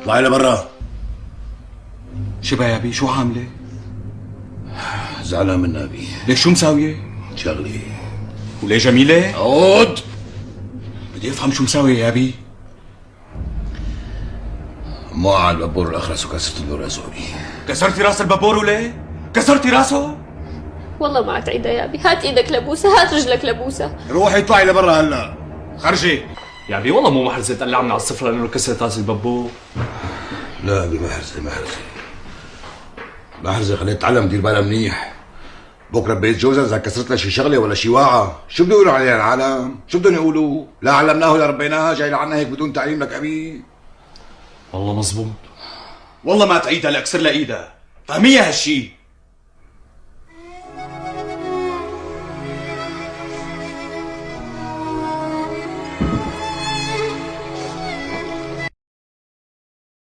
اطلعي لبرا. شبا يا ابي، شو عامله؟ زعلان منها ابي. ليش شو مساويه؟ شغلي. وليه جميله؟ عود. بدي افهم شو مساويه يا ابي. مو على البابور الاخرس وكسرت له راسه ابي. كسرتي راس البابور وليه؟ كسرتي راسه؟ والله ما تعيدها يا ابي، هات ايدك لبوسه، هات رجلك لبوسه. روحي اطلعي لبرا هلا. خرجي. يا ابي والله مو محرزه تقلعنا على الصفر لانه كسرت راس الببو. لا ابي محرزه خليها تتعلم دير بالها منيح. بكره بيت جوزها اذا كسرت لها شي شغله ولا شي واعه، شو بده يقولوا عليها العالم؟ شو بدهم يقولوا؟ لا علمناه ولا ربيناها، جاي لعنا هيك بدون تعليم لك ابي. والله مزبوط. والله ما تعيدها لاكسر لها ايدها، فهميها هالشي.